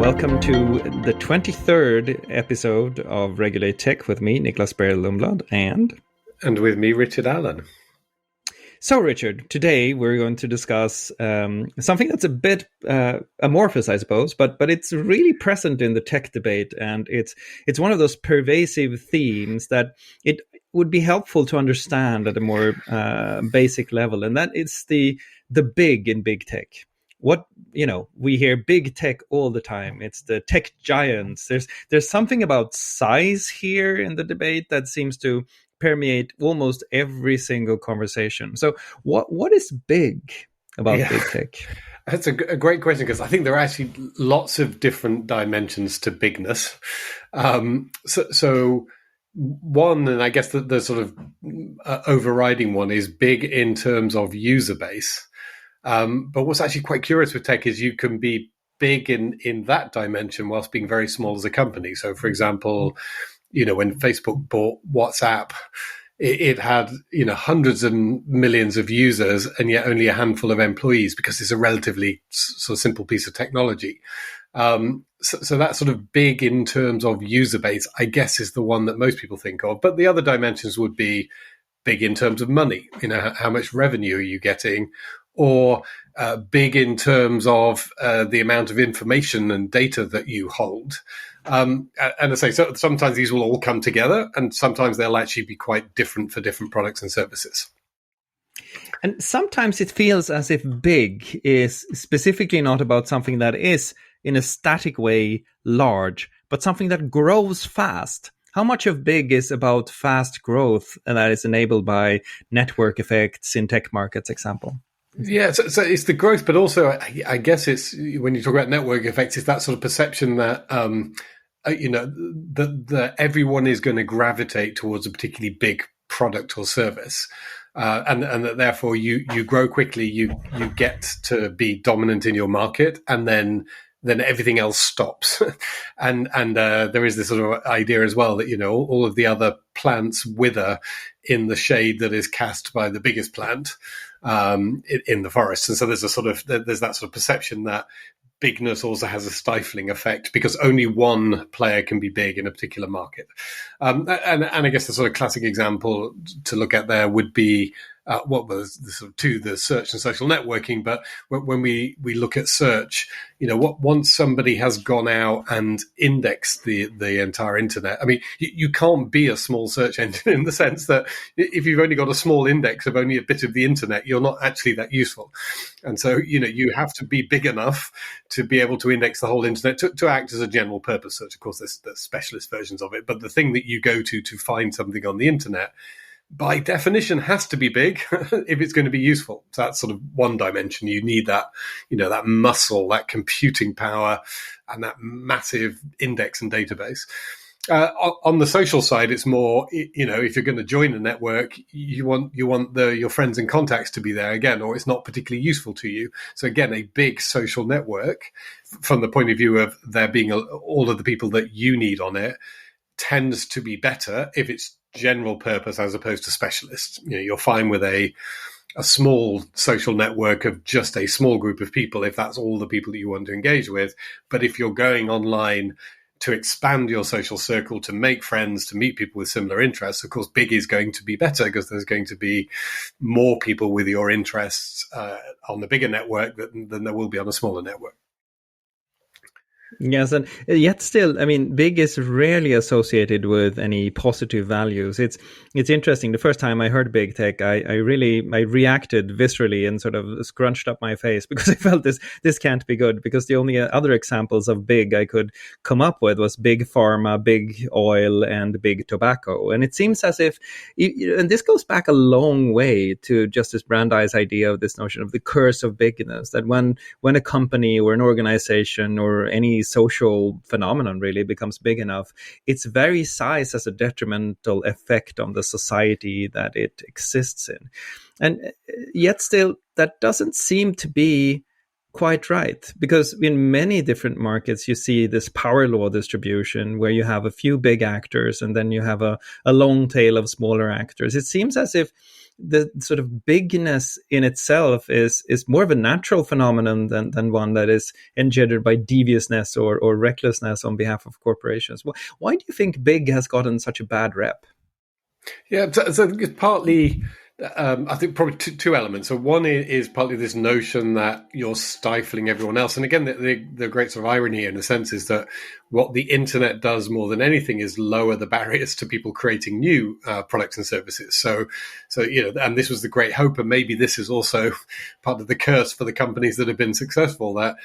Welcome to the 23rd episode of Regulate Tech with me, Nicklas, Berild, Lundblad, and with me, Richard Allan. So, Richard, today we're going to discuss something that's a bit amorphous, I suppose, but it's really present in the tech debate, and it's one of those pervasive themes that it would be helpful to understand at a more basic level, and that it's the big in big tech. We hear big tech all the time. It's the tech giants. There's something about size here in the debate that seems to permeate almost every single conversation. So what is big about big tech? That's a great question, because I think there are actually lots of different dimensions to bigness. So one, and I guess the sort of overriding one, is big in terms of user base. But what's actually quite curious with tech is you can be big in that dimension whilst being very small as a company. So, for example, when Facebook bought WhatsApp, it had hundreds and millions of users and yet only a handful of employees, because it's a relatively sort of simple piece of technology. So that sort of big in terms of user base, I guess, is the one that most people think of. But the other dimensions would be big in terms of money. How much revenue are you getting? Or big in terms of the amount of information and data that you hold. And I say, so sometimes these will all come together, and sometimes they'll actually be quite different for different products and services. And sometimes it feels as if big is specifically not about something that is, in a static way, large, but something that grows fast. How much of big is about fast growth, and that is enabled by network effects in tech markets, example? Yeah, so it's the growth, but also I guess it's, when you talk about network effects, it's that sort of perception that that everyone is going to gravitate towards a particularly big product or service, and that therefore you grow quickly, you get to be dominant in your market, and then everything else stops. and there is this sort of idea as well that, all of the other plants wither in the shade that is cast by the biggest plant in the forest. And so there's that sort of perception that bigness also has a stifling effect, because only one player can be big in a particular market. And I guess the sort of classic example to look at there would be what was the sort of the search and social networking. But when we look at search, once somebody has gone out and indexed the entire internet, I mean, you can't be a small search engine, in the sense that if you've only got a small index of only a bit of the internet, you're not actually that useful. And so, you have to be big enough to be able to index the whole internet to act as a general purpose search. Of course, there's specialist versions of it, but the thing that you go to find something on the internet, by definition, has to be big if it's going to be useful. So that's sort of one dimension. You need that, that muscle, that computing power, and that massive index and database. On the social side, it's more, if you're going to join a network, you want your friends and contacts to be there again, or it's not particularly useful to you. So again, a big social network, from the point of view of there being all of the people that you need on it, tends to be better if it's general purpose as opposed to specialist. You're fine with a small social network of just a small group of people if that's all the people that you want to engage with. But if you're going online to expand your social circle, to make friends, to meet people with similar interests, of course, big is going to be better, because there's going to be more people with your interests on the bigger network than there will be on a smaller network. Yes, and yet still, I mean, big is rarely associated with any positive values. It's interesting. The first time I heard big tech, I reacted viscerally and sort of scrunched up my face, because I felt this can't be good, because the only other examples of big I could come up with was big pharma, big oil, and big tobacco. And it seems as if, and this goes back a long way to Justice Brandeis' idea of this notion of the curse of bigness, that when a company or an organization or any social phenomenon really becomes big enough, its very size has a detrimental effect on the society that it exists in. And yet still, that doesn't seem to be quite right, because in many different markets you see this power law distribution where you have a few big actors and then you have a long tail of smaller actors. It seems as if the sort of bigness in itself is more of a natural phenomenon than one that is engendered by deviousness or recklessness on behalf of corporations. Why do you think big has gotten such a bad rep? Yeah, so it's partly, I think probably two elements. So one is partly this notion that you're stifling everyone else. And again, the great sort of irony in a sense is that what the internet does more than anything is lower the barriers to people creating new products and services. So, and this was the great hope, and maybe this is also part of the curse for the companies that have been successful, that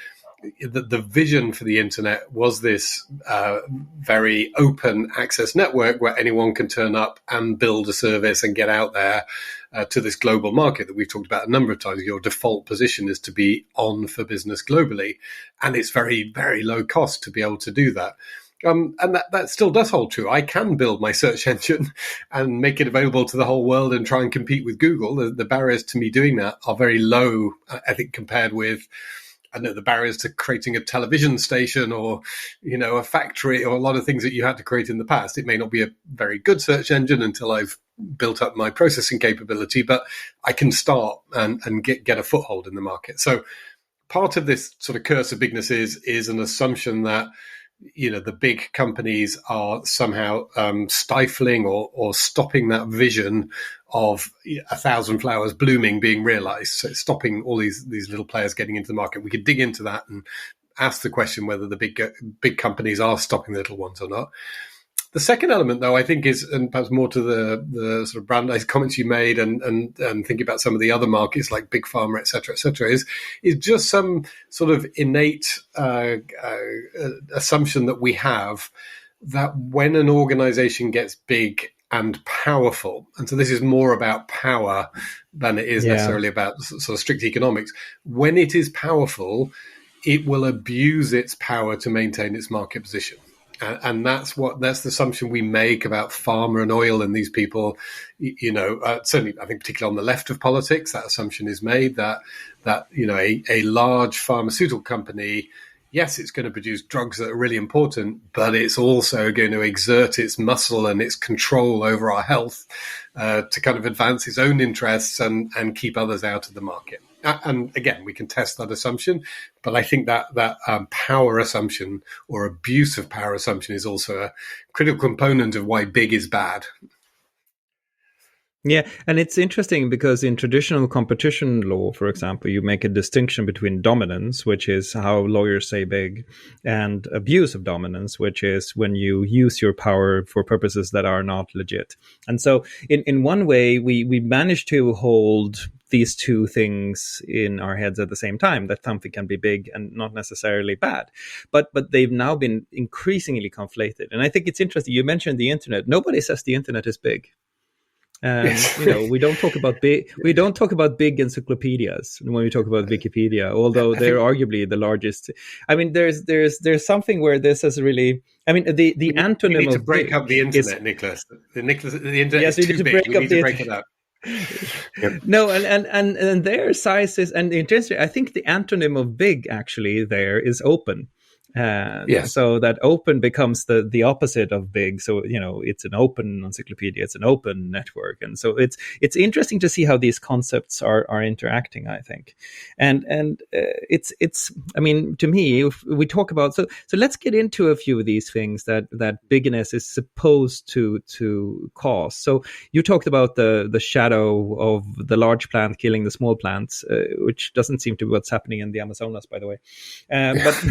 the vision for the internet was this very open access network where anyone can turn up and build a service and get out there to this global market that we've talked about a number of times. Your default position is to be on for business globally, and it's very, very low cost to be able to do that. And that still does hold true. I can build my search engine and make it available to the whole world and try and compete with Google. The barriers to me doing that are very low, I think, compared with, I know, the barriers to creating a television station or, a factory or a lot of things that you had to create in the past. It may not be a very good search engine until I've built up my processing capability, but I can start and get a foothold in the market. So part of this sort of curse of bigness is an assumption that, the big companies are somehow stifling or stopping that vision of 1,000 flowers blooming being realized. So stopping all these little players getting into the market. We could dig into that and ask the question whether the big companies are stopping the little ones or not. The second element, though, I think is, and perhaps more to the sort of Brandeis comments you made and thinking about some of the other markets like big pharma, et cetera, is just some sort of innate assumption that we have that when an organization gets big and powerful, and so this is more about power than it is necessarily about sort of strict economics, when it is powerful, it will abuse its power to maintain its market position. And that's the assumption we make about pharma and oil and these people. Certainly, I think particularly on the left of politics, that assumption is made that a large pharmaceutical company, yes, it's going to produce drugs that are really important, but it's also going to exert its muscle and its control over our health to kind of advance its own interests and keep others out of the market. And again, we can test that assumption, but I think that power assumption or abuse of power assumption is also a critical component of why big is bad. Yeah, and it's interesting because in traditional competition law, for example, you make a distinction between dominance, which is how lawyers say big, and abuse of dominance, which is when you use your power for purposes that are not legit. And so in one way, we manage to hold these two things in our heads at the same time, that something can be big and not necessarily bad. But they've now been increasingly conflated. And I think it's interesting. You mentioned the internet. Nobody says the internet is big. We don't talk about big. We don't talk about big encyclopedias when we talk about Wikipedia, although they're arguably the largest. I mean, there's something where this is really. I mean, the antonym of we need to break up the internet, Nicklas. The internet is too big. We need to break it up. Yep. No, and their size is, and interesting. I think the antonym of big actually there is open. So that open becomes the opposite of big. So, it's an open encyclopedia, it's an open network. And so it's interesting to see how these concepts are interacting, I think. And it's I mean, to me, if we talk about, so let's get into a few of these things that bigness is supposed to cause. So you talked about the shadow of the large plant killing the small plants, which doesn't seem to be what's happening in the Amazonas, by the way. But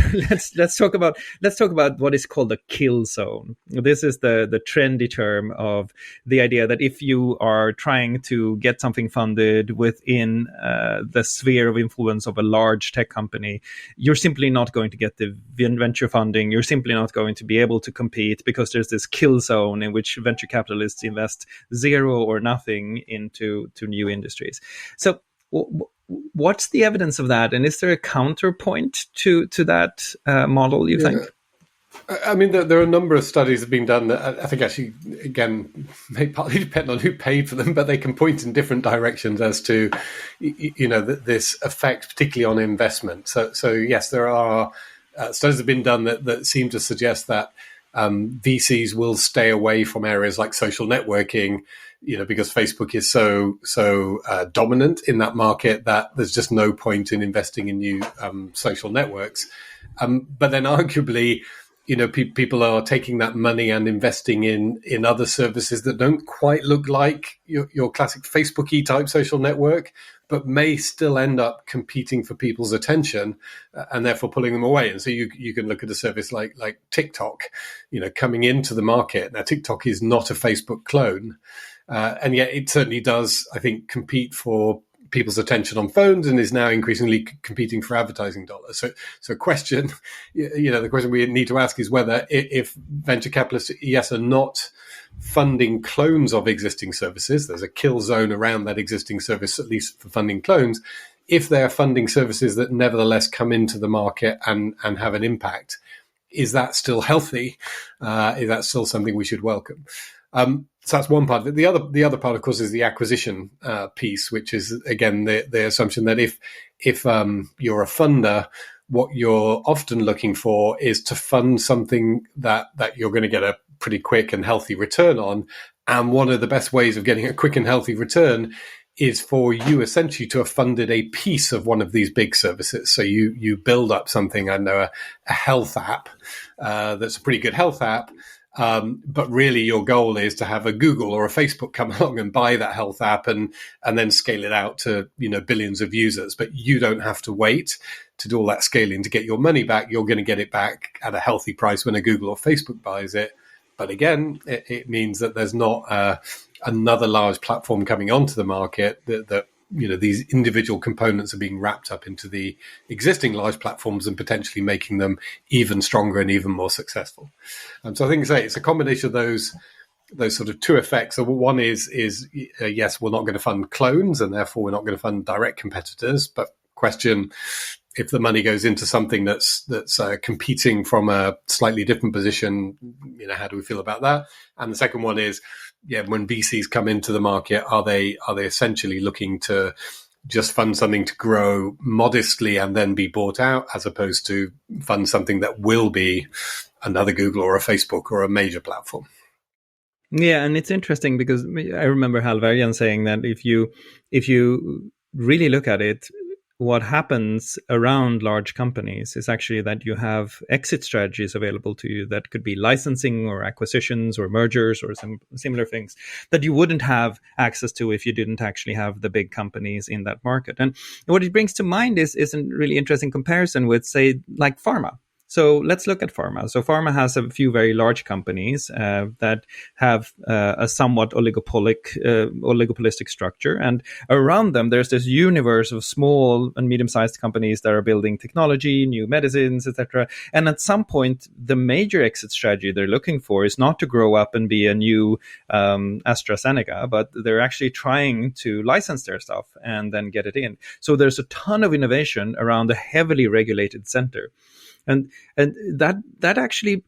let's talk about what is called a kill zone. This is the trendy term of the idea that if you are trying to get something funded within the sphere of influence of a large tech company, you're simply not going to get the venture funding. You're simply not going to be able to compete because there's this kill zone in which venture capitalists invest zero or nothing into new industries. So what's the evidence of that? And is there a counterpoint to that model, you think? I mean, there are a number of studies that have been done that I think actually, again, may partly depend on who paid for them, but they can point in different directions as to, this effect, particularly on investment. So yes, there are studies that have been done that seem to suggest that VCs will stay away from areas like social networking, because Facebook is so dominant in that market that there's just no point in investing in new social networks. But then arguably, people are taking that money and investing in other services that don't quite look like your classic Facebook-y type social network, but may still end up competing for people's attention and therefore pulling them away. And so you can look at a service like TikTok, coming into the market. Now, TikTok is not a Facebook clone, and yet it certainly does, I think, compete for people's attention on phones and is now increasingly competing for advertising dollars. So question, the question we need to ask is whether if venture capitalists, yes, are not funding clones of existing services, there's a kill zone around that existing service, at least for funding clones, if they're funding services that nevertheless come into the market and have an impact, is that still healthy? Is that still something we should welcome? So that's one part of it. The other part, of course, is the acquisition piece, which is again the assumption that if you're a funder, what you're often looking for is to fund something that you're going to get a pretty quick and healthy return on. And one of the best ways of getting a quick and healthy return is for you essentially to have funded a piece of one of these big services. So you build up something, I know, a health app that's a pretty good health app. But really your goal is to have a Google or a Facebook come along and buy that health app and then scale it out to, billions of users. But you don't have to wait to do all that scaling to get your money back. You're going to get it back at a healthy price when a Google or Facebook buys it. But again, it means that there's not another large platform coming onto the market that these individual components are being wrapped up into the existing large platforms and potentially making them even stronger and even more successful. So I think it's a combination of those sort of two effects. So one is yes, we're not going to fund clones and therefore we're not going to fund direct competitors. But question, if the money goes into something that's competing from a slightly different position, how do we feel about that? And the second one is, when VCs come into the market, are they essentially looking to just fund something to grow modestly and then be bought out, as opposed to fund something that will be another Google or a Facebook or a major platform? Yeah, and it's interesting because I remember Halvarian saying that if you really look at it, what happens around large companies is actually that you have exit strategies available to you that could be licensing or acquisitions or mergers or some similar things that you wouldn't have access to if you didn't actually have the big companies in that market. And what it brings to mind is a really interesting comparison with, say, like pharma. So let's look at pharma. So pharma has a few very large companies that have a somewhat oligopolistic structure. And around them, there's this universe of small and medium-sized companies that are building technology, new medicines, etc. And at some point, the major exit strategy they're looking for is not to grow up and be a new AstraZeneca, but they're actually trying to license their stuff and then get it in. So there's a ton of innovation around a heavily regulated center. And that actually,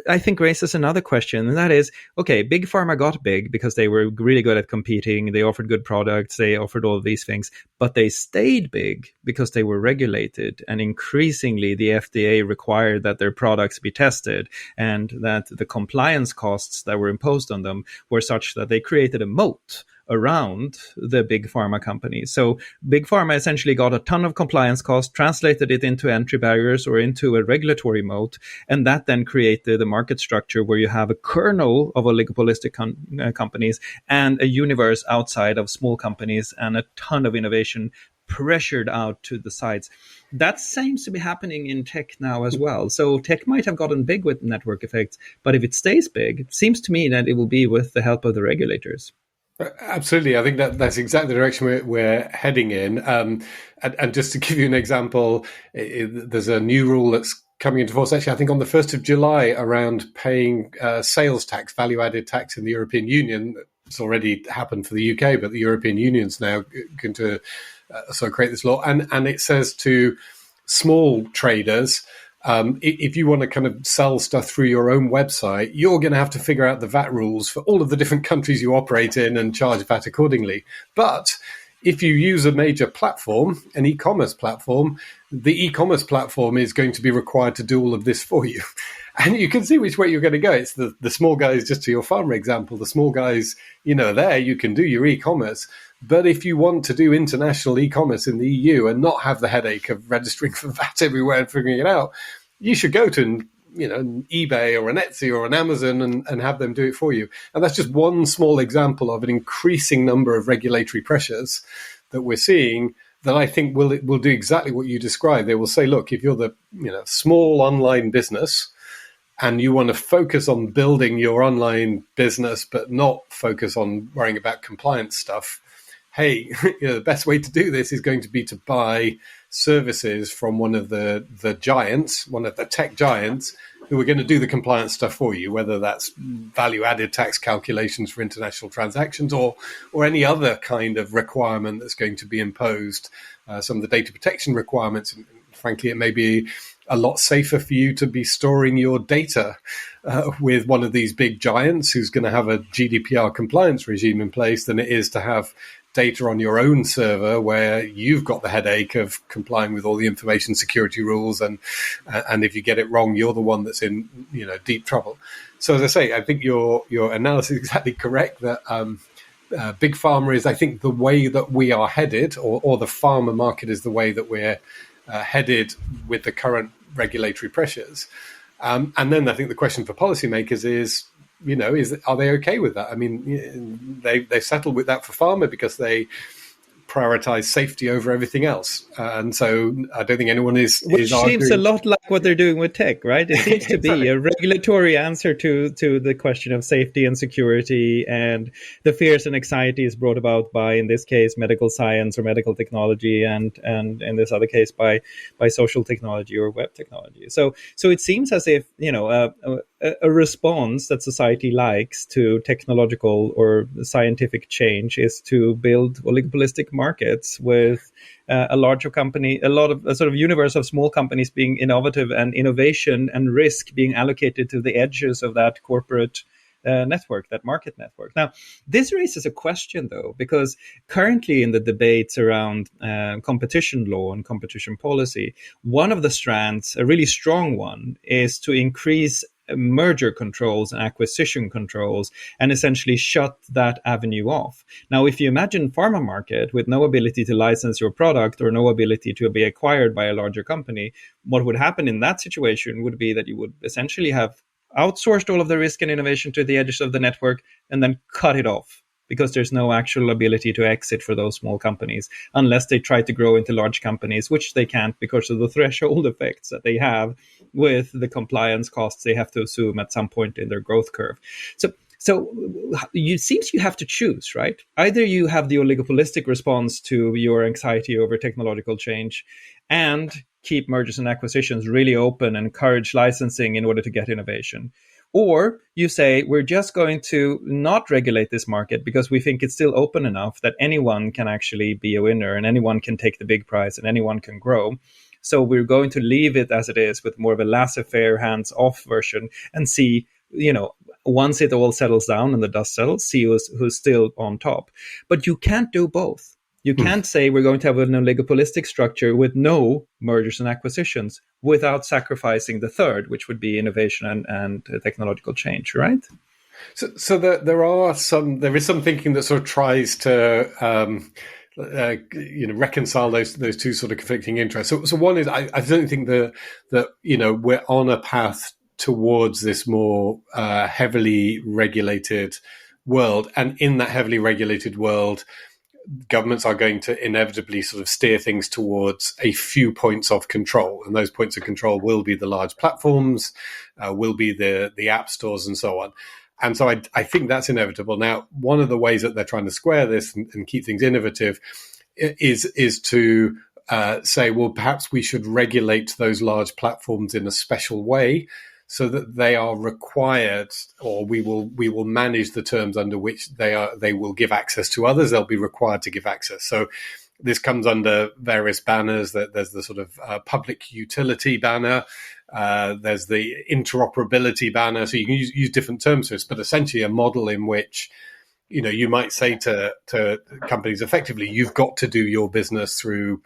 I think, raises another question, and that is, okay, big pharma got big because they were really good at competing. They offered good products. They offered all of these things, but they stayed big because they were regulated. And increasingly, the FDA required that their products be tested and that the compliance costs that were imposed on them were such that they created a moat around the big pharma companies. So big pharma essentially got a ton of compliance costs, translated it into entry barriers or into a regulatory moat, and that then created a market structure where you have a kernel of oligopolistic companies and a universe outside of small companies and a ton of innovation pressured out to the sides. That seems to be happening in tech now as well. So tech might have gotten big with network effects, but if it stays big, it seems to me that it will be with the help of the regulators. Absolutely. I think that's exactly the direction we're heading in. And just to give you an example, there's a new rule that's coming into force, actually, I think on the 1st of July, around paying sales tax, value-added tax in the European Union. It's already happened for the UK, but the European Union's now going to create this law. And it says to small traders, If you want to kind of sell stuff through your own website, you're going to have to figure out the VAT rules for all of the different countries you operate in and charge VAT accordingly. But if you use a major platform, an e-commerce platform, the e-commerce platform is going to be required to do all of this for you. And you can see which way you're going to go. It's the small guys, just to your pharma example, the small guys, there you can do your e-commerce. But if you want to do international e-commerce in the EU and not have the headache of registering for VAT everywhere and figuring it out, you should go to an eBay or an Etsy or an Amazon and have them do it for you. And that's just one small example of an increasing number of regulatory pressures that we're seeing that I think will do exactly what you described. They will say, look, if you're the small online business and you want to focus on building your online business but not focus on worrying about compliance stuff, hey, the best way to do this is going to be to buy services from one of the giants, one of the tech giants, who are going to do the compliance stuff for you, whether that's value-added tax calculations for international transactions or any other kind of requirement that's going to be imposed, some of the data protection requirements. And frankly, it may be a lot safer for you to be storing your data with one of these big giants who's going to have a GDPR compliance regime in place than it is to have data on your own server where you've got the headache of complying with all the information security rules, and if you get it wrong, you're the one that's in deep trouble. So as I say, I think your analysis is exactly correct that big pharma is, I think, the way that we are headed, or the pharma market is the way that we're headed with the current regulatory pressures. And then I think the question for policymakers is, are they okay with that? I mean, they settled with that for pharma because they prioritize safety over everything else. And so I don't think anyone is Which seems a lot like what they're doing with tech, right? It seems to be a regulatory answer to the question of safety and security and the fears and anxieties brought about by, in this case, medical science or medical technology, and in this other case by social technology or web technology. So it seems as if, a response that society likes to technological or scientific change is to build oligopolistic markets with a larger company, a sort of universe of small companies being innovative, and innovation and risk being allocated to the edges of that corporate network, that market network. Now, this raises a question, though, because currently in the debates around competition law and competition policy, one of the strands, a really strong one, is to increase merger controls and acquisition controls and essentially shut that avenue off. Now, if you imagine pharma market with no ability to license your product or no ability to be acquired by a larger company, what would happen in that situation would be that you would essentially have outsourced all of the risk and innovation to the edges of the network and then cut it off, because there's no actual ability to exit for those small companies unless they try to grow into large companies, which they can't because of the threshold effects that they have with the compliance costs they have to assume at some point in their growth curve. So it seems you have to choose, right? Either you have the oligopolistic response to your anxiety over technological change and keep mergers and acquisitions really open and encourage licensing in order to get innovation. Or you say, we're just going to not regulate this market because we think it's still open enough that anyone can actually be a winner and anyone can take the big prize and anyone can grow. So we're going to leave it as it is with more of a laissez-faire, hands-off version and see, once it all settles down and the dust settles, see who's still on top. But you can't do both. You can't say we're going to have an oligopolistic structure with no mergers and acquisitions without sacrificing the third, which would be innovation and technological change, right? So there is some thinking that sort of tries to reconcile those two sort of conflicting interests. So one is I don't think that we're on a path towards this more heavily regulated world, and in that heavily regulated world, governments are going to inevitably sort of steer things towards a few points of control. And those points of control will be the large platforms, will be the app stores and so on. And so I think that's inevitable. Now, one of the ways that they're trying to square this and keep things innovative is to say, well, perhaps we should regulate those large platforms in a special way so that they are required, or we will manage the terms under which they will give access to others. They'll be required to give access. So this comes under various banners. That there's the sort of public utility banner, There's the interoperability banner. So you can use different terms for this, but essentially a model in which, you might say to companies effectively, you've got to do your business through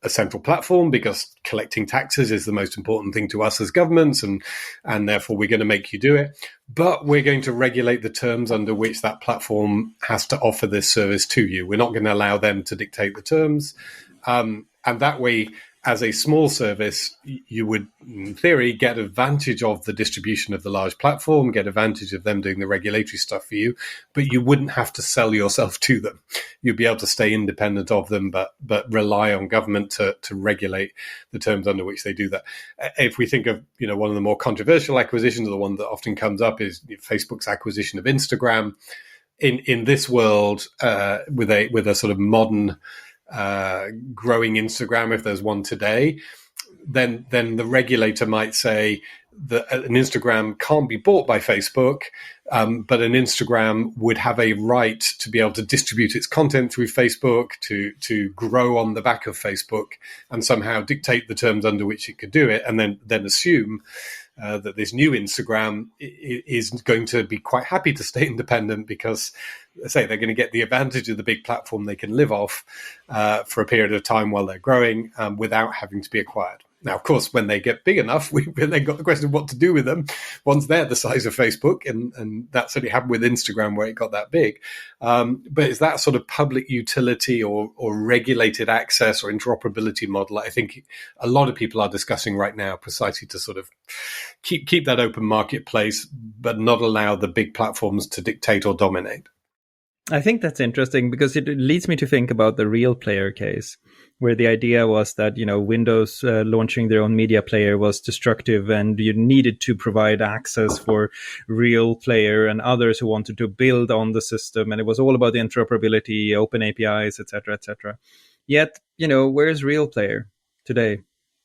a central platform because collecting taxes is the most important thing to us as governments, and therefore we're going to make you do it. But we're going to regulate the terms under which that platform has to offer this service to you. We're not going to allow them to dictate the terms. And that way, as a small service, you would, in theory, get advantage of the distribution of the large platform, get advantage of them doing the regulatory stuff for you, but you wouldn't have to sell yourself to them. You'd be able to stay independent of them, but rely on government to regulate the terms under which they do that. If we think of, one of the more controversial acquisitions, or the one that often comes up, is Facebook's acquisition of Instagram. In this world, with a sort of modern growing Instagram, if there's one today, then the regulator might say that an Instagram can't be bought by Facebook, but an Instagram would have a right to be able to distribute its content through Facebook, to grow on the back of Facebook, and somehow dictate the terms under which it could do it, and then assume that this new Instagram is going to be quite happy to stay independent because, say, they're going to get the advantage of the big platform they can live off for a period of time while they're growing without having to be acquired. Now, of course, when they get big enough, we've then got the question of what to do with them once they're the size of Facebook, and that certainly happened with Instagram where it got that big. But it's that sort of public utility or regulated access or interoperability model I think a lot of people are discussing right now, precisely to sort of keep that open marketplace, but not allow the big platforms to dictate or dominate. I think that's interesting because it leads me to think about the Real Player case, where the idea was that, Windows launching their own media player was destructive, and you needed to provide access for Real Player and others who wanted to build on the system. And it was all about the interoperability, open APIs, etc., etc. Yet, where's Real Player today?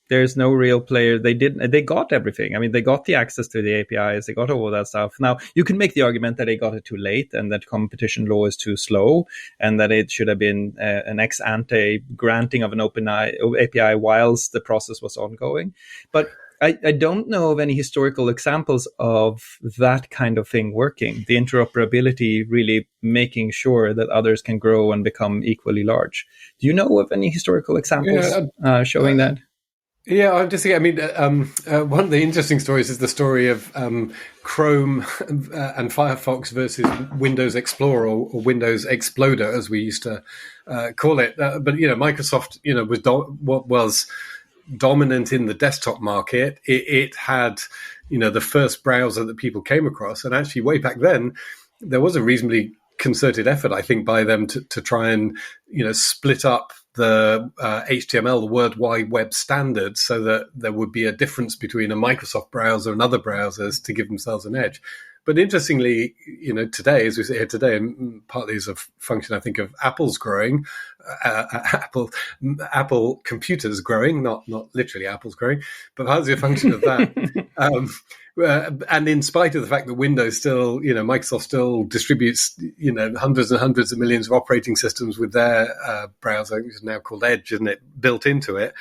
There's no Real Player. They got everything. I mean, they got the access to the APIs. They got all that stuff. Now, you can make the argument that they got it too late and that competition law is too slow and that it should have been an ex ante granting of an open API whilst the process was ongoing. But I don't know of any historical examples of that kind of thing working, the interoperability really making sure that others can grow and become equally large. Do you know of any historical examples showing that? Yeah, I'm just thinking, one of the interesting stories is the story of Chrome and Firefox versus Windows Explorer or Windows Exploder, as we used to call it. But, Microsoft, was dominant in the desktop market. It had, the first browser that people came across. And actually, way back then, there was a reasonably concerted effort, I think, by them to try and, split up the HTML, the World Wide Web standard, so that there would be a difference between a Microsoft browser and other browsers to give themselves an edge. But interestingly, today, as we sit here today, and partly as a function, I think, of Apple's growing, Apple computers growing, not literally Apple's growing, but partly a function of that. And in spite of the fact that Windows still, Microsoft still distributes, hundreds and hundreds of millions of operating systems with their browser, which is now called Edge, isn't it? Built into it,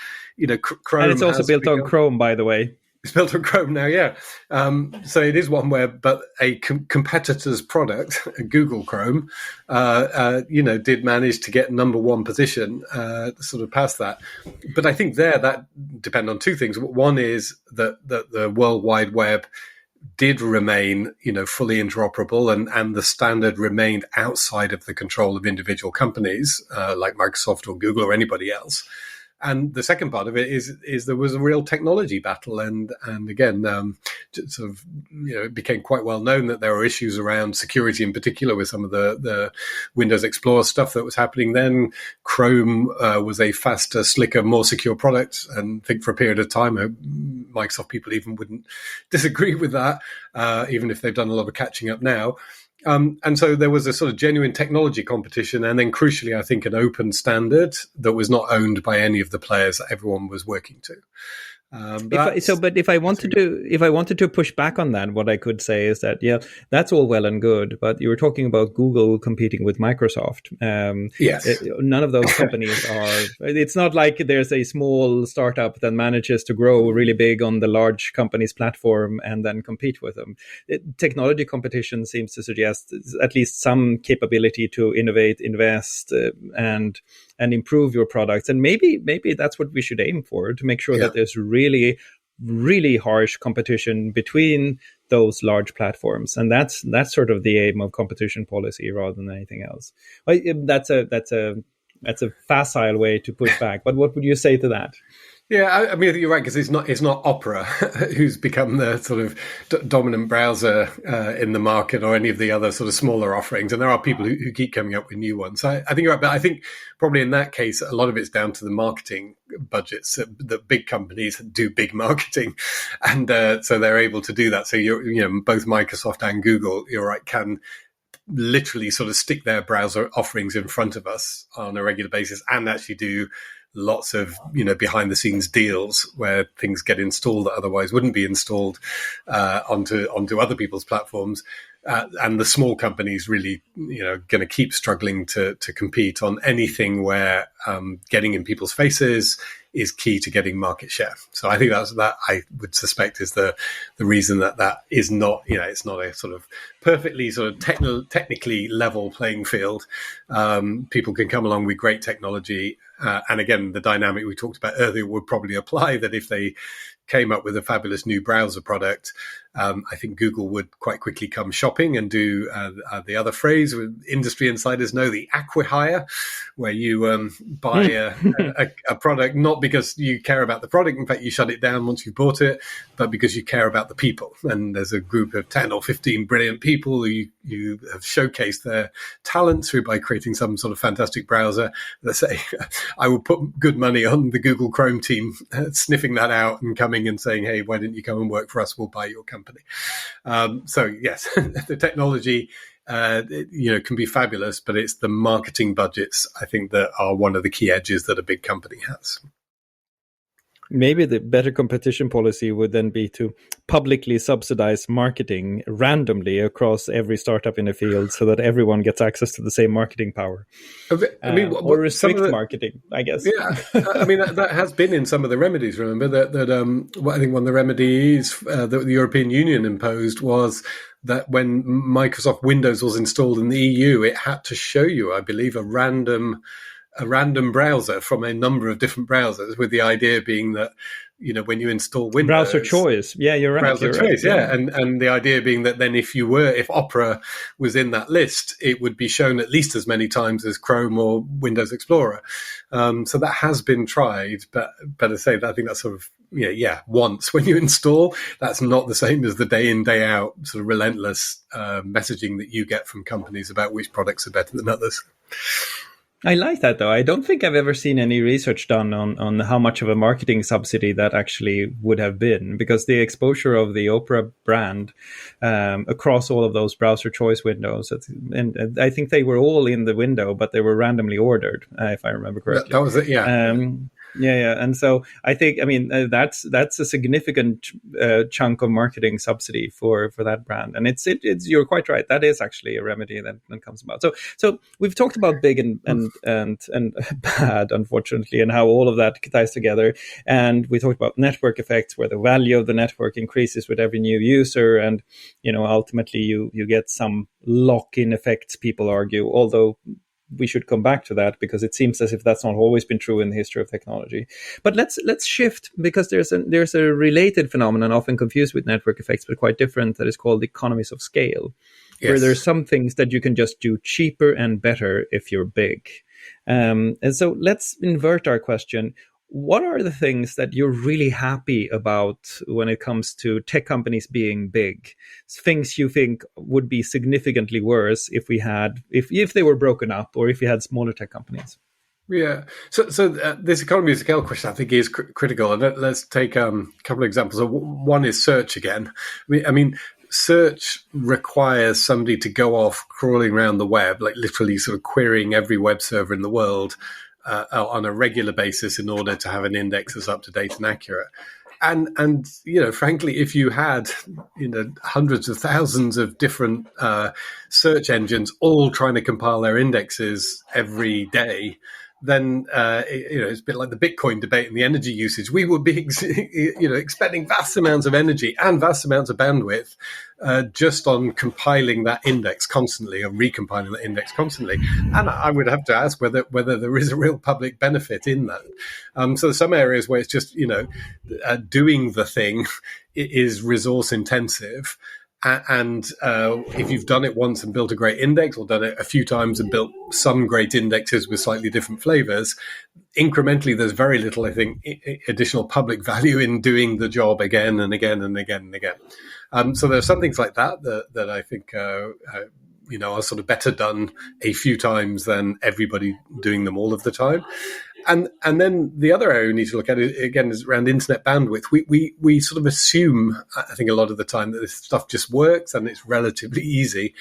Chrome. And it's also built on Chrome, by the way. It's built on Chrome now, yeah. So it is OneWeb, but a competitor's product, Google Chrome, did manage to get number one position, sort of past that. But I think that depends on two things. One is that the World Wide Web did remain, fully interoperable, and the standard remained outside of the control of individual companies like Microsoft or Google or anybody else. And the second part of it is there was a real technology battle, and again, sort of, it became quite well known that there were issues around security, in particular, with some of the Windows Explorer stuff that was happening then. Chrome was a faster, slicker, more secure product, and I think for a period of time, Microsoft people even wouldn't disagree with that, even if they've done a lot of catching up now. And so there was a sort of genuine technology competition, and then crucially, I think, an open standard that was not owned by any of the players that everyone was working to. But if I wanted to push back on that, what I could say is that that's all well and good, but you were talking about Google competing with Microsoft. Yes. None of those companies are. It's not like there's a small startup that manages to grow really big on the large company's platform and then compete with them. Technology competition seems to suggest at least some capability to innovate, invest, and improve your products. And maybe that's what we should aim for, to make sure that there's really, really harsh competition between those large platforms. And that's sort of the aim of competition policy rather than anything else. That's a facile way to push back. But what would you say to that? Yeah, I mean, you're right, because it's not Opera who's become the sort of dominant browser in the market, or any of the other sort of smaller offerings. And there are people who keep coming up with new ones. So I think you're right, but I think probably in that case, a lot of it's down to the marketing budgets. The big companies do big marketing, and so they're able to do that. So both Microsoft and Google, you're right, can literally sort of stick their browser offerings in front of us on a regular basis and actually do lots of behind the scenes deals where things get installed that otherwise wouldn't be installed onto other people's platforms, and the small companies really going to keep struggling to compete on anything where getting in people's faces is key to getting market share. So I think that I would suspect is the reason that is not, it's not a sort of perfectly sort of technically level playing field. People can come along with great technology. And again, the dynamic we talked about earlier would probably apply, that if they came up with a fabulous new browser product, I think Google would quite quickly come shopping and do the other phrase industry insiders know, the acqui-hire, where you buy a product not because you care about the product. In fact, you shut it down once you've bought it, but because you care about the people. And there's a group of 10 or 15 brilliant people who you have showcased their talent through by creating some sort of fantastic browser. Let's say I would put good money on the Google Chrome team sniffing that out and coming and saying, hey, why didn't you come and work for us? We'll buy your company. So yes, the technology can be fabulous, but it's the marketing budgets, I think, that are one of the key edges that a big company has. Maybe the better competition policy would then be to publicly subsidize marketing randomly across every startup in the field, so that everyone gets access to the same marketing power. I mean, or restrict marketing, I guess. Yeah, I mean, that has been in some of the remedies. Remember that I think one of the remedies that the European Union imposed was that when Microsoft Windows was installed in the EU, it had to show you, I believe, a random browser from a number of different browsers, with the idea being that, when you install Windows, browser choice. Yeah, you're right. Browser choice, yeah. And the idea being that then if Opera was in that list, it would be shown at least as many times as Chrome or Windows Explorer. So that has been tried, but better say that I think that's sort of, once when you install, that's not the same as the day in, day out sort of relentless messaging that you get from companies about which products are better than others. I like that, though. I don't think I've ever seen any research done on how much of a marketing subsidy that actually would have been, because the exposure of the Opera brand across all of those browser choice windows, and I think they were all in the window, but they were randomly ordered, if I remember correctly. That was it, yeah. Yeah. And so I think, that's a significant chunk of marketing subsidy for that brand. And it's you're quite right. That is actually a remedy that comes about. So we've talked about big and bad, unfortunately, and how all of that ties together. And we talked about network effects, where the value of the network increases with every new user. And, ultimately you get some lock-in effects, people argue, although we should come back to that, because it seems as if that's not always been true in the history of technology. But let's shift, because there's a related phenomenon, often confused with network effects, but quite different, that is called economies of scale, where there's some things that you can just do cheaper and better if you're big. And so let's invert our question. What are the things that you're really happy about when it comes to tech companies being big? Things you think would be significantly worse if they were broken up, or if we had smaller tech companies? Yeah. So this economy of scale question, I think, is critical. And let's take a couple of examples. One is search again. I mean, search requires somebody to go off crawling around the web, like literally sort of querying every web server in the world on a regular basis in order to have an index that's up to date and accurate. And frankly, if you had hundreds of thousands of different search engines all trying to compile their indexes every day, then it's a bit like the Bitcoin debate and the energy usage. We would be expending vast amounts of energy and vast amounts of bandwidth just on compiling that index constantly or recompiling that index constantly. And I would have to ask whether there is a real public benefit in that. So there's some areas where it's just doing the thing is resource intensive. And if you've done it once and built a great index, or done it a few times and built some great indexes with slightly different flavors, incrementally, there's very little, I think, additional public value in doing the job again and again and again and again. So there are some things like that I think are sort of better done a few times than everybody doing them all of the time. And then the other area we need to look at again is around internet bandwidth. We sort of assume, I think, a lot of the time that this stuff just works and it's relatively easy.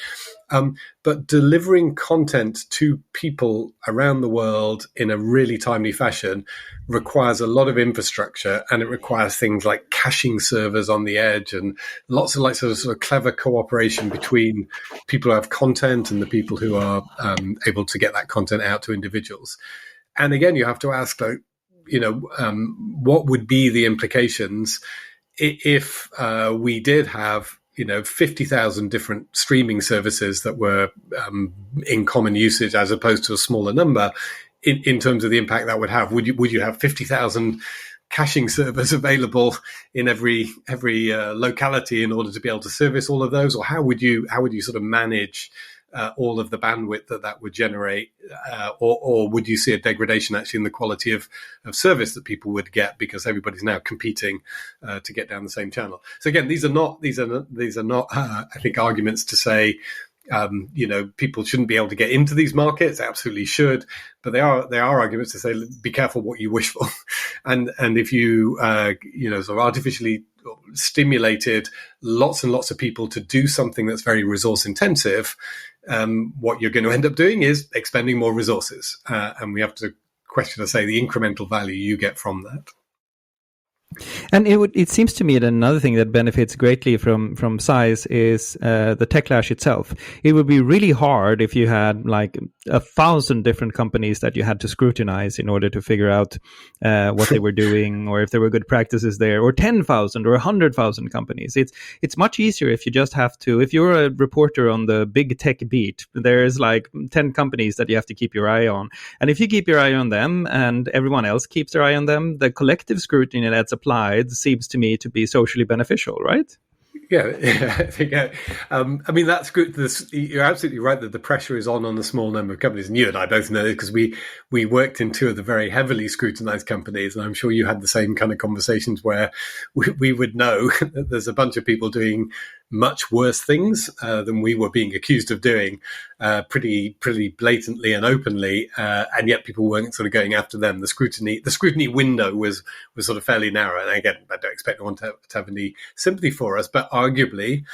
But delivering content to people around the world in a really timely fashion requires a lot of infrastructure, and it requires things like caching servers on the edge and lots of sort of clever cooperation between people who have content and the people who are able to get that content out to individuals. And again, you have to ask, what would be the implications if we did have, 50,000 different streaming services that were in common usage as opposed to a smaller number, in terms of the impact that would have? Would you have 50,000 caching servers available in every locality in order to be able to service all of those, or how would you sort of manage all of the bandwidth that would generate, or would you see a degradation actually in the quality of service that people would get because everybody's now competing to get down the same channel? So again, these are not I think arguments to say people shouldn't be able to get into these markets. They absolutely should, but they are arguments to say be careful what you wish for, and if you sort of artificially stimulated lots and lots of people to do something that's very resource intensive, what you're going to end up doing is expending more resources, and we have to question, to say, the incremental value you get from that. And it seems to me that another thing that benefits greatly from size is the techlash itself. It would be really hard if you had like 1,000 different companies that you had to scrutinize in order to figure out what they were doing, or if there were good practices there, or 10,000 or 100,000 companies. It's much easier if you just have to, if you're a reporter on the big tech beat, there's like 10 companies that you have to keep your eye on. And if you keep your eye on them and everyone else keeps their eye on them, the collective scrutiny that's applied seems to me to be socially beneficial, right? Yeah, I think. I mean, that's good. You're absolutely right that the pressure is on the small number of companies, and you and I both know this because we worked in two of the very heavily scrutinized companies, and I'm sure you had the same kind of conversations where we would know that there's a bunch of people doing much worse things than we were being accused of doing, pretty blatantly and openly, and yet people weren't sort of going after them. The scrutiny window was sort of fairly narrow. And again, I don't expect anyone to have any sympathy for us, but arguably,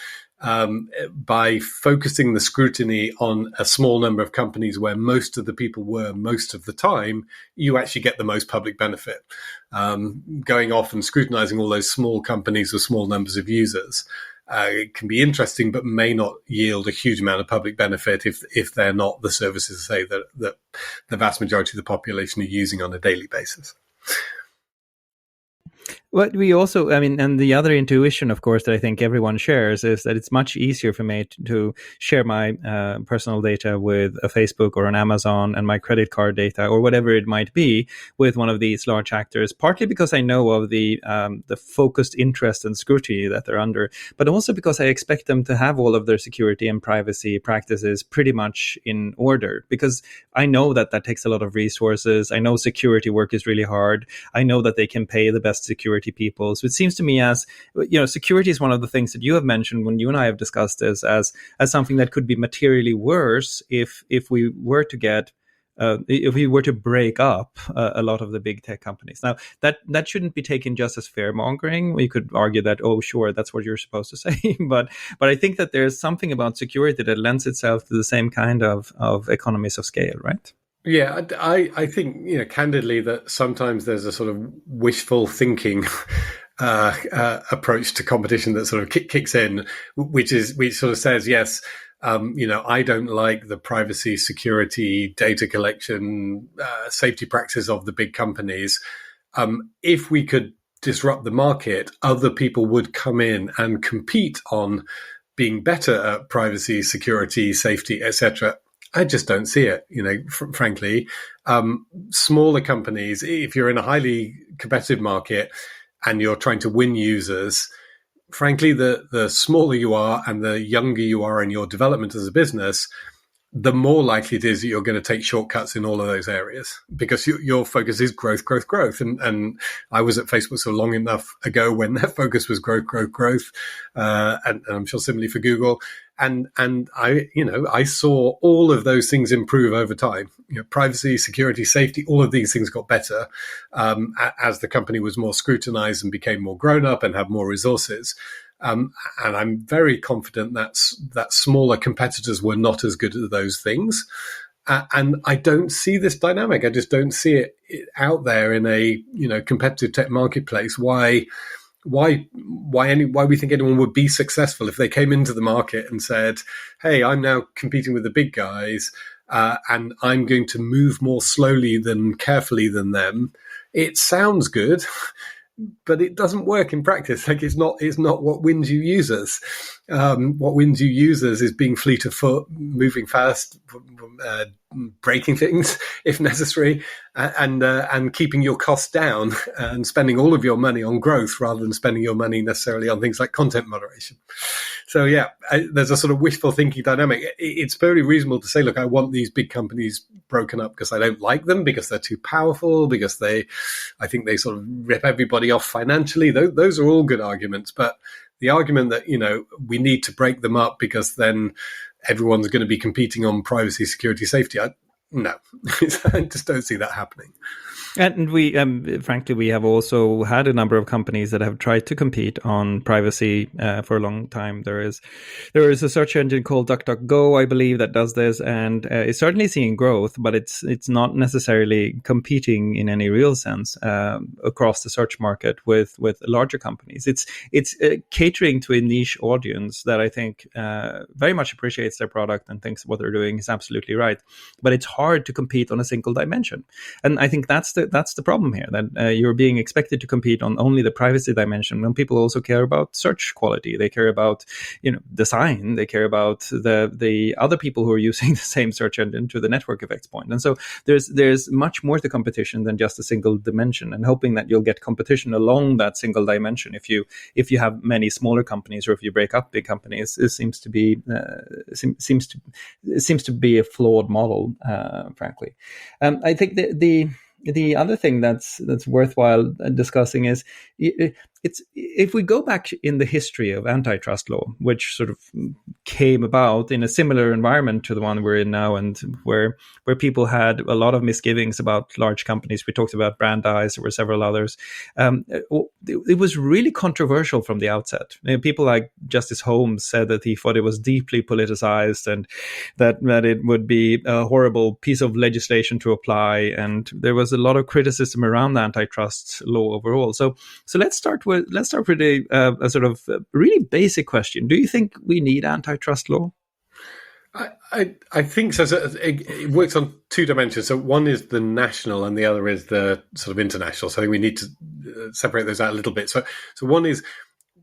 by focusing the scrutiny on a small number of companies where most of the people were most of the time, you actually get the most public benefit. Going off and scrutinizing all those small companies with small numbers of users, it can be interesting, but may not yield a huge amount of public benefit if they're not the services, say, that the vast majority of the population are using on a daily basis. What we also, and the other intuition, of course, that I think everyone shares is that it's much easier for me to share my personal data with a Facebook or an Amazon, and my credit card data or whatever it might be with one of these large actors, partly because I know of the focused interest and scrutiny that they're under, but also because I expect them to have all of their security and privacy practices pretty much in order, because I know that takes a lot of resources. I know security work is really hard. I know that they can pay the best security people. So it seems to me as, security is one of the things that you have mentioned when you and I have discussed this as something that could be materially worse if we were to get if we were to break up a lot of the big tech companies. Now, that shouldn't be taken just as fear mongering. We could argue that, oh, sure, that's what you're supposed to say. but I think that there's something about security that lends itself to the same kind of economies of scale, right? Yeah, I think, candidly, that sometimes there's a sort of wishful thinking approach to competition that sort of kicks in, which sort of says, yes, I don't like the privacy, security, data collection, safety practices of the big companies. If we could disrupt the market, other people would come in and compete on being better at privacy, security, safety, etc. I just don't see it, frankly. Smaller companies, if you're in a highly competitive market and you're trying to win users, frankly, the smaller you are and the younger you are in your development as a business, the more likely it is that you're going to take shortcuts in all of those areas because your focus is growth, growth, growth. And I was at Facebook so long enough ago when their focus was growth, growth, growth. And I'm sure similarly for Google. And I saw all of those things improve over time. Privacy, security, safety, all of these things got better as the company was more scrutinized and became more grown up and had more resources. And I'm very confident that smaller competitors were not as good at those things. And I don't see this dynamic. I just don't see it out there in a competitive tech marketplace. Why we think anyone would be successful if they came into the market and said, "Hey, I'm now competing with the big guys, and I'm going to move more slowly than carefully than them." It sounds good. But it doesn't work in practice. Like it's not what wins you users. What wins you users is being fleet of foot, moving fast, breaking things if necessary, and keeping your costs down and spending all of your money on growth rather than spending your money necessarily on things like content moderation. So yeah, there's a sort of wishful thinking dynamic. It's very reasonable to say, look, I want these big companies broken up because I don't like them, because they're too powerful, because I think they sort of rip everybody off financially. Those are all good arguments. But the argument that, we need to break them up because then everyone's going to be competing on privacy, security, safety, no, I just don't see that happening. And we, frankly, we have also had a number of companies that have tried to compete on privacy for a long time. There is a search engine called DuckDuckGo, I believe, that does this, and it's certainly seeing growth, but it's not necessarily competing in any real sense across the search market with larger companies. It's catering to a niche audience that I think very much appreciates their product and thinks what they're doing is absolutely right. But it's hard to compete on a single dimension, and I think that's the problem here, that you're being expected to compete on only the privacy dimension when people also care about search quality. They care about design. They care about the other people who are using the same search engine to the network effects point. And so there's much more to competition than just a single dimension, and hoping that you'll get competition along that single dimension if you have many smaller companies, or if you break up big companies, it seems to be a flawed model, frankly. I think the other thing that's worthwhile discussing is it's if we go back in the history of antitrust law, which sort of came about in a similar environment to the one we're in now, and where people had a lot of misgivings about large companies. We talked about Brandeis, there were several others. It was really controversial from the outset. People like Justice Holmes said that he thought it was deeply politicized, and that it would be a horrible piece of legislation to apply. And there was a lot of criticism around the antitrust law overall. So let's start with a sort of really basic question. Do you think we need antitrust law? I think so. It works on two dimensions. So one is the national and the other is the sort of international. So I think we need to separate those out a little bit. So one is,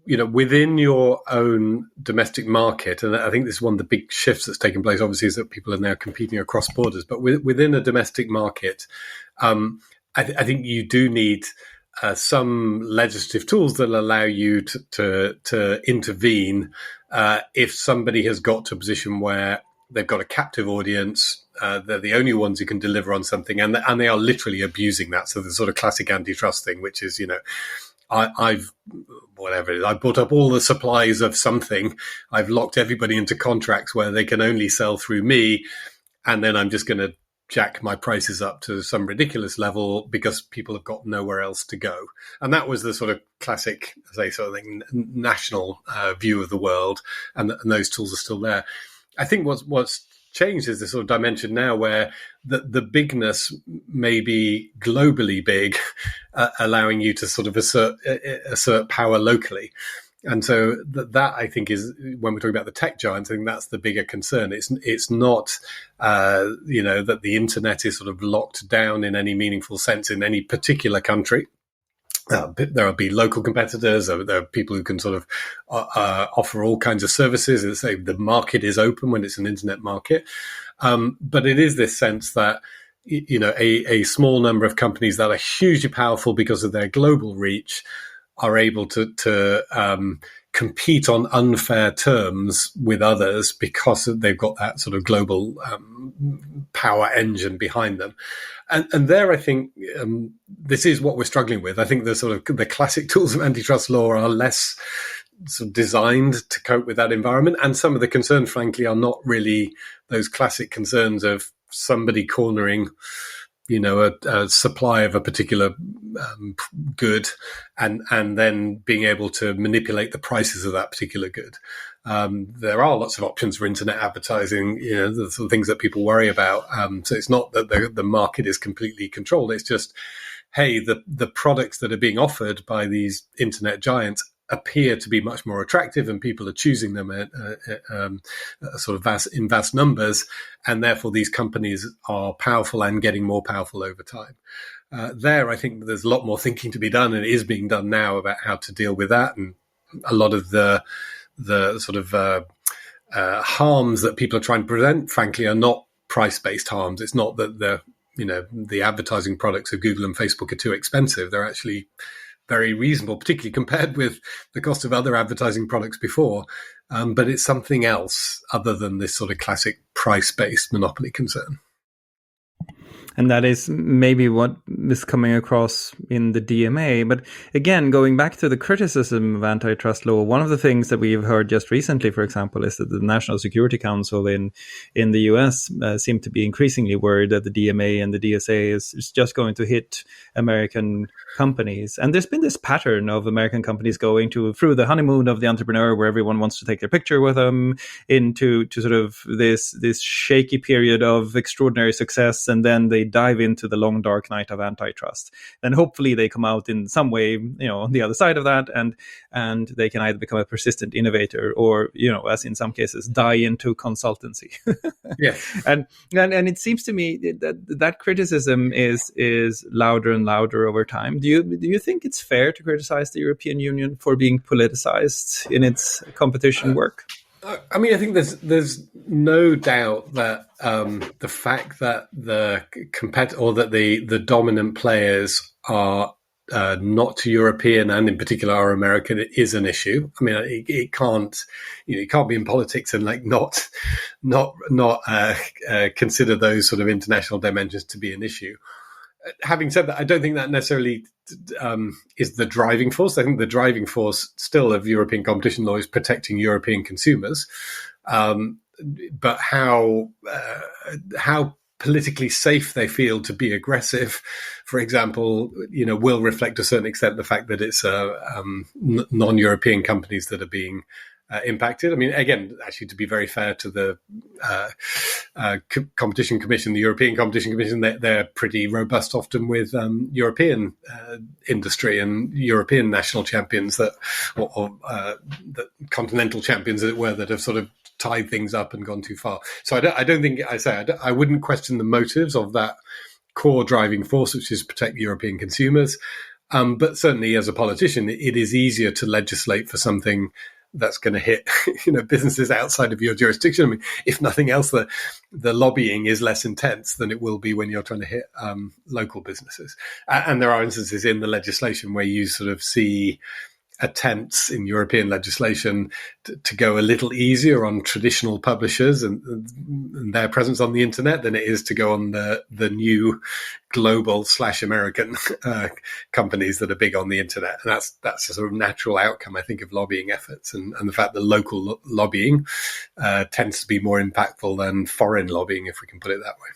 within your own domestic market, and I think this is one of the big shifts that's taken place, obviously, is that people are now competing across borders. But within a domestic market, I think you do need some legislative tools that allow you to intervene if somebody has got to a position where they've got a captive audience, they're the only ones who can deliver on something, and they are literally abusing that. So the sort of classic antitrust thing, which is, I've whatever it is, I bought up all the supplies of something, I've locked everybody into contracts where they can only sell through me, and then I'm just going to jack my prices up to some ridiculous level because people have got nowhere else to go. And that was the sort of classic, national view of the world, and those tools are still there. I think what's changed is the sort of dimension now where the bigness may be globally big, allowing you to sort of assert power locally. And so that I think is, when we're talking about the tech giants, I think that's the bigger concern. It's not, that the internet is sort of locked down in any meaningful sense in any particular country. There will be local competitors. There are people who can sort of offer all kinds of services. It's like the market is open when it's an internet market. But it is this sense that, a small number of companies that are hugely powerful because of their global reach are able to compete on unfair terms with others because they've got that sort of global power engine behind them. And there, I think this is what we're struggling with. I think the classic tools of antitrust law are less sort of designed to cope with that environment. And some of the concerns, frankly, are not really those classic concerns of somebody cornering, a supply of a particular good and then being able to manipulate the prices of that particular good. There are lots of options for internet advertising, the sort of things that people worry about. So it's not that the market is completely controlled. It's just, hey, the products that are being offered by these internet giants appear to be much more attractive, and people are choosing them at sort of in vast numbers, and therefore these companies are powerful and getting more powerful over time. There, I think there's a lot more thinking to be done, and it is being done now about how to deal with that. And a lot of the sort of harms that people are trying to prevent, frankly, are not price-based harms. It's not that the advertising products of Google and Facebook are too expensive. They're actually very reasonable, particularly compared with the cost of other advertising products before. But it's something else other than this sort of classic price-based monopoly concern. And that is maybe what is coming across in the DMA. But again, going back to the criticism of antitrust law, one of the things that we've heard just recently, for example, is that the National Security Council in the US seem to be increasingly worried that the DMA and the DSA is just going to hit American companies. And there's been this pattern of American companies going through the honeymoon of the entrepreneur, where everyone wants to take their picture with them, into sort of this shaky period of extraordinary success, and then they dive into the long dark night of antitrust. Then hopefully they come out in some way, on the other side of that, and they can either become a persistent innovator or, as in some cases, die into consultancy. Yeah. And it seems to me that criticism is louder and louder over time. Do you think it's fair to criticize the European Union for being politicized in its competition work? I mean, I think there's no doubt that the fact that the dominant players are not European, and in particular are American, is an issue. I mean, it can't be in politics and not consider those sort of international dimensions to be an issue. Having said that, I don't think that necessarily is the driving force. I think the driving force still of European competition law is protecting European consumers. But how politically safe they feel to be aggressive, for example, will reflect to a certain extent the fact that it's non-European companies that are being impacted. I mean, again, actually, to be very fair to the Competition Commission, the European Competition Commission, they're pretty robust often with European industry and European national champions that continental champions, as it were, that have sort of tied things up and gone too far. So I don't think I wouldn't question the motives of that core driving force, which is protect European consumers. But certainly, as a politician, it is easier to legislate for something that's going to hit, businesses outside of your jurisdiction. I mean, if nothing else, the lobbying is less intense than it will be when you're trying to hit local businesses. And there are instances in the legislation where you sort of see attempts in European legislation to go a little easier on traditional publishers and their presence on the internet than it is to go on the new global / American companies that are big on the internet. And that's a sort of natural outcome, I think, of lobbying efforts, and the fact that local lobbying tends to be more impactful than foreign lobbying, if we can put it that way.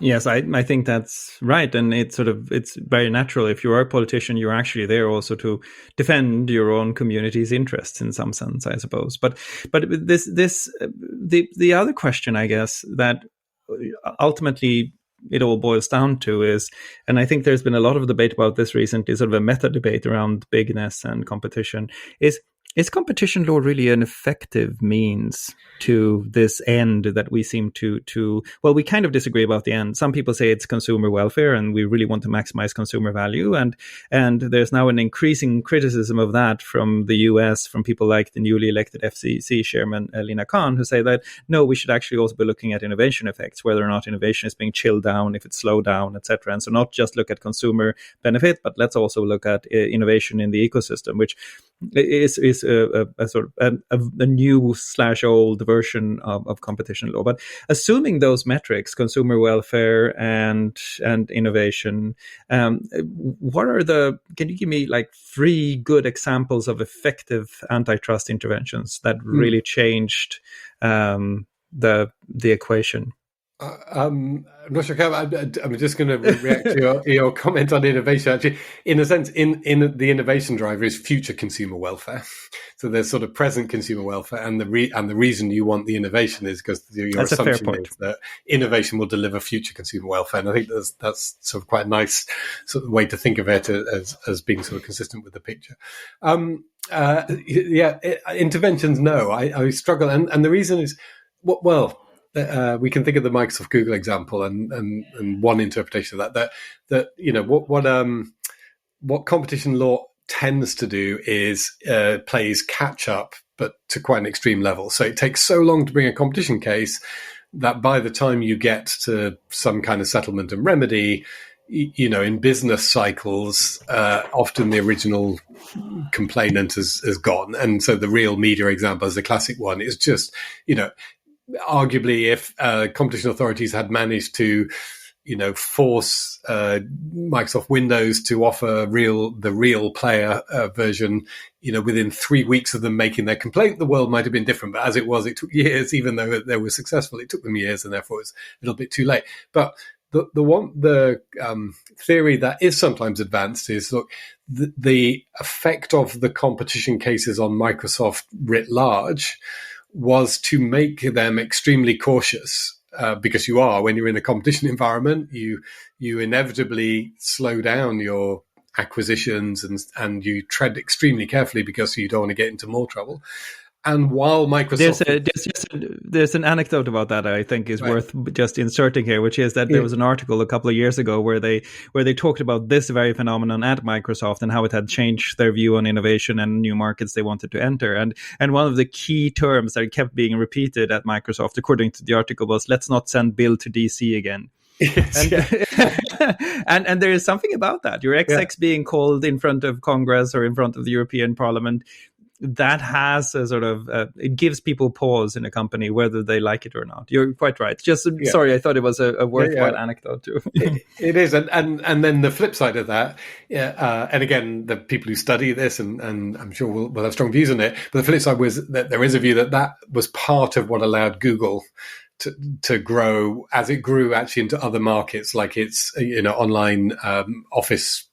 Yes, I think that's right. And it's very natural. If you are a politician, you're actually there also to defend your own community's interests in some sense, I suppose. But the other question, I guess, that ultimately it all boils down to is, and I think there's been a lot of debate about this recently, sort of a meta debate around bigness and competition, is competition law really an effective means to this end that we seem to well, we kind of disagree about the end. Some people say it's consumer welfare and we really want to maximize consumer value, and there's now an increasing criticism of that from the US, from people like the newly elected FCC chairman Lina Khan, who say that no, we should actually also be looking at innovation effects, whether or not innovation is being chilled down, if it's slowed down, etc. And so not just look at consumer benefit, but let's also look at innovation in the ecosystem, which is a sort of a new / old version of competition law. But assuming those metrics, consumer welfare and innovation, what are can you give me like 3 good examples of effective antitrust interventions that really changed the equation? I'm not sure. I'm just going to react to your comment on innovation. Actually, in a sense, in the innovation driver is future consumer welfare. So there's sort of present consumer welfare, and the reason you want the innovation is because your That's assumption is that innovation will deliver future consumer welfare. And I think that's sort of quite a nice sort of way to think of it as being sort of consistent with the picture. Interventions. No, I struggle, and the reason is well. We can think of the Microsoft Google example, and one interpretation of that you know what competition law tends to do is plays catch up, but to quite an extreme level. So it takes so long to bring a competition case that by the time you get to some kind of settlement and remedy, you know, in business cycles, often the original complainant has gone, and so the real media example is the classic one. Is just, you know, arguably, if competition authorities had managed to, you know, force Microsoft Windows to offer the real player version, you know, within 3 weeks of them making their complaint, the world might have been different. But as it was, it took years. Even though they were successful, it took them years, and therefore it's a little bit too late. But the theory that is sometimes advanced is, look, the effect of the competition cases on Microsoft writ large was to make them extremely cautious, because when you're in a competition environment, you inevitably slow down your acquisitions and you tread extremely carefully because you don't want to get into more trouble. And while Microsoft... There's an anecdote about that I think is worth just inserting here, which is that there was an article a couple of years ago where they talked about this very phenomenon at Microsoft and how it had changed their view on innovation and new markets they wanted to enter. And one of the key terms that kept being repeated at Microsoft, according to the article, was, let's not send Bill to DC again. And there is something about that. Your ex being called in front of Congress or in front of the European Parliament, that has a sort of it gives people pause in a company whether they like it or not. You're quite right. Just sorry, I thought it was a worthwhile anecdote too. It is, and then the flip side of that, and again, the people who study this and I'm sure will have strong views on it. But the flip side was that there is a view that was part of what allowed Google to grow as it grew actually into other markets, like its online office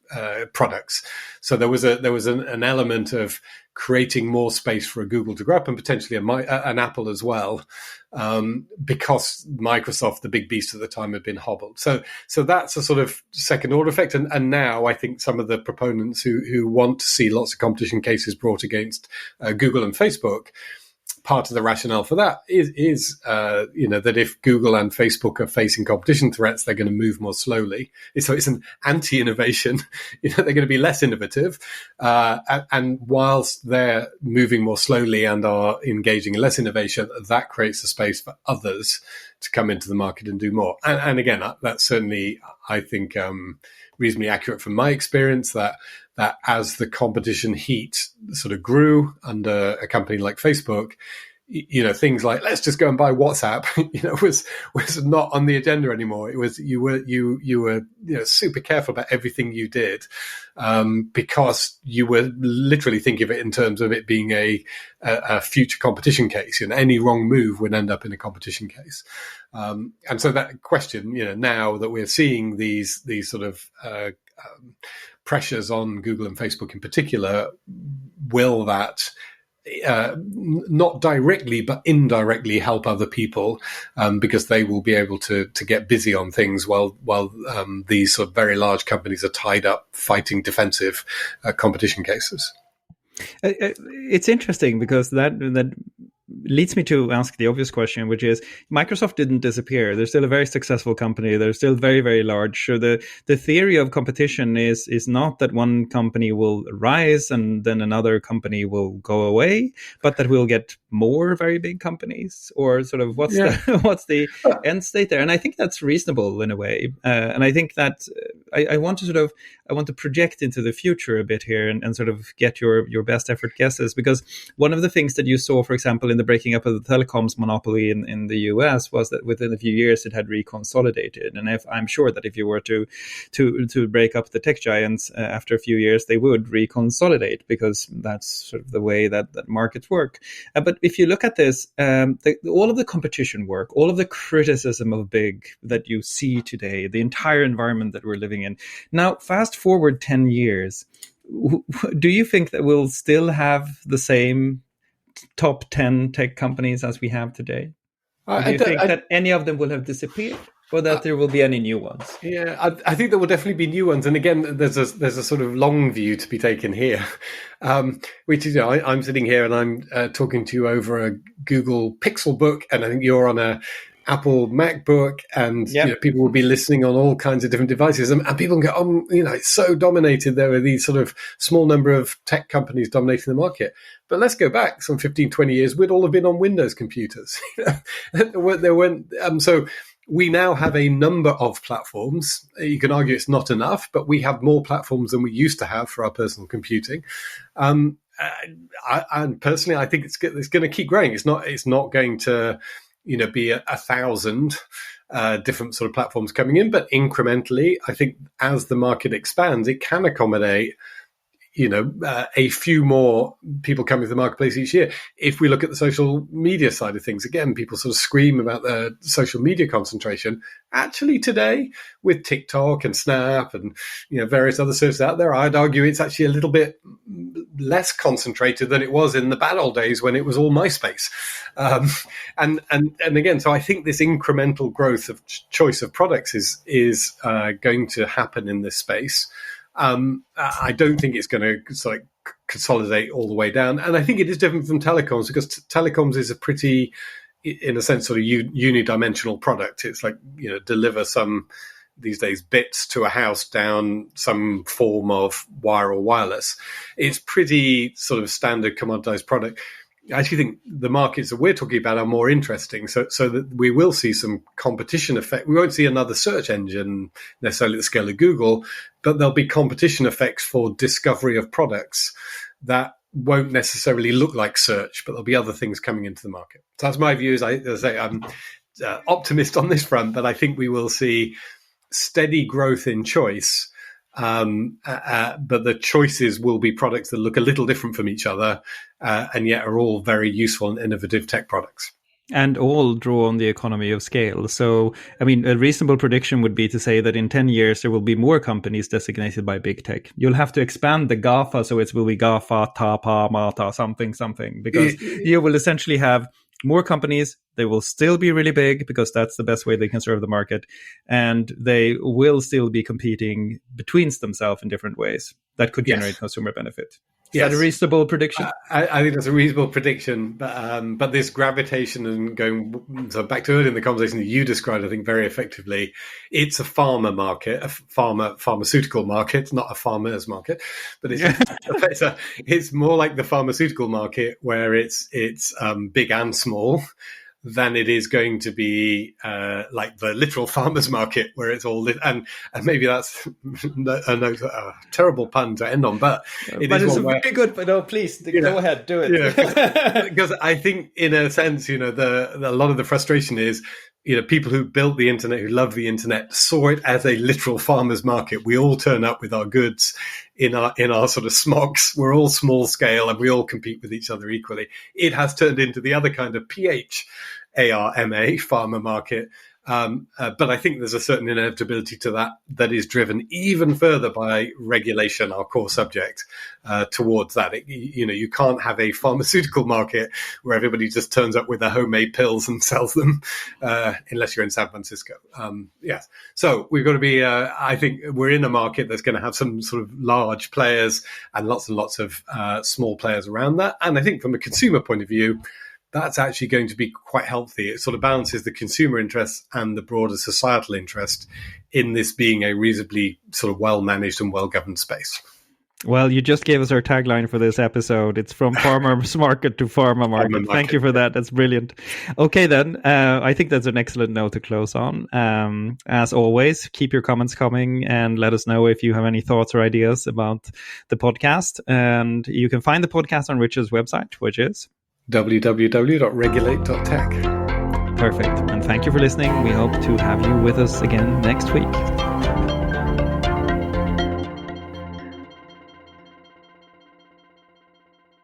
products. So there was an element of creating more space for a Google to grow up, and potentially an Apple as well, because Microsoft, the big beast at the time, had been hobbled. So that's a sort of second order effect. And now I think some of the proponents who want to see lots of competition cases brought against Google and Facebook, part of the rationale for that is that if Google and Facebook are facing competition threats, they're going to move more slowly. So it's an anti-innovation. They're going to be less innovative, and whilst they're moving more slowly and are engaging in less innovation, that creates a space for others to come into the market and do more. And again, that's certainly, I think, reasonably accurate from my experience, that as the competition heat sort of grew under a company like Facebook, things like, let's just go and buy WhatsApp, was not on the agenda anymore. It was, you were super careful about everything you did, because you were literally thinking of it in terms of it being a future competition case. Any wrong move would end up in a competition case. And so that question, now that we're seeing these sort of, pressures on Google and Facebook in particular, will that not directly but indirectly help other people, because they will be able to get busy on things while these sort of very large companies are tied up fighting defensive competition cases. It's interesting because that leads me to ask the obvious question, which is Microsoft didn't disappear. They're still a very successful company. They're still very, very large. So the theory of competition is not that one company will rise and then another company will go away, but that we'll get more very big companies, or sort of what's the end state there? And I think that's reasonable in a way. And I think that I want to project into the future a bit here and sort of get your best effort guesses, because one of the things that you saw, for example, in the breaking up of the telecoms monopoly in the US was that within a few years it had reconsolidated. And I'm sure that if you were to break up the tech giants after a few years, they would reconsolidate, because that's sort of the way that markets work. But if you look at this, all of the competition work, all of the criticism of big that you see today, the entire environment that we're living in. Now, fast forward 10 years, do you think that we'll still have the same top 10 tech companies as we have today? Or do you think that any of them will have disappeared, or that there will be any new ones? Yeah, I think there will definitely be new ones. And again, there's a sort of long view to be taken here, which is, I'm sitting here and I'm talking to you over a Google Pixel book, and I think you're on a Apple MacBook, and people will be listening on all kinds of different devices, and people can go, it's so dominated. There are these sort of small number of tech companies dominating the market. But let's go back some 15, 20 years. We'd all have been on Windows computers. So we now have a number of platforms. You can argue it's not enough, but we have more platforms than we used to have for our personal computing. And personally, I think it's going to keep growing. It's not going to be 1,000 different sort of platforms coming in, but incrementally, I think as the market expands, it can accommodate a few more people coming to the marketplace each year. If we look at the social media side of things, again, people sort of scream about the social media concentration. Actually, today, with TikTok and Snap and various other services out there, I'd argue it's actually a little bit less concentrated than it was in the bad old days when it was all MySpace. And again, so I think this incremental growth of choice of products is going to happen in this space. I don't think it's going to sort of consolidate all the way down. And I think it is different from telecoms, because telecoms is a pretty, in a sense, sort of unidimensional product. It's like, deliver some, these days, bits to a house down some form of wire or wireless. It's pretty sort of standard commoditized product. I actually think the markets that we're talking about are more interesting, so that we will see some competition effect. We won't see another search engine necessarily at the scale of Google, but there'll be competition effects for discovery of products that won't necessarily look like search, but there'll be other things coming into the market. So that's my view. As I say, I'm optimist on this front, but I think we will see steady growth in choice. But the choices will be products that look a little different from each other, and yet are all very useful and innovative tech products. And all draw on the economy of scale. So, I mean, a reasonable prediction would be to say that in 10 years, there will be more companies designated by big tech. You'll have to expand the GAFA, so it will be GAFA, TAPA, MATA, something, because you will essentially have more companies. They will still be really big, because that's the best way they can serve the market. And they will still be competing between themselves in different ways that could generate consumer benefit. Is that a reasonable prediction? I think that's a reasonable prediction, but this gravitation and going so back to earlier in the conversation that you described, I think very effectively, it's a pharma market, a pharmaceutical market, not a farmer's market, but it's more like the pharmaceutical market, where it's big and small, than it is going to be like the literal farmer's market, where it's all and maybe that's a terrible pun to end on, but it's very good. But no, please go ahead, do it. Because I think, in a sense, a lot of the frustration is, people who built the internet, who love the internet, saw it as a literal farmer's market. We all turn up with our goods in our sort of smocks. We're all small scale and we all compete with each other equally. It has turned into the other kind of PHARMA farmer market, But I think there's a certain inevitability to that is driven even further by regulation, our core subject, towards that. You can't have a pharmaceutical market where everybody just turns up with their homemade pills and sells them, unless you're in San Francisco. Yes. So we've got to be, I think we're in a market that's going to have some sort of large players and lots of small players around that. And I think from a consumer point of view, that's actually going to be quite healthy. It sort of balances the consumer interest and the broader societal interest in this being a reasonably sort of well-managed and well-governed space. Well, you just gave us our tagline for this episode. It's from farmer's market to pharma market. Thank you for that. That's brilliant. Okay, then. I think that's an excellent note to close on. As always, keep your comments coming and let us know if you have any thoughts or ideas about the podcast. And you can find the podcast on Richard's website, which is www.regulate.tech. Perfect. And thank you for listening. We hope to have you with us again next week.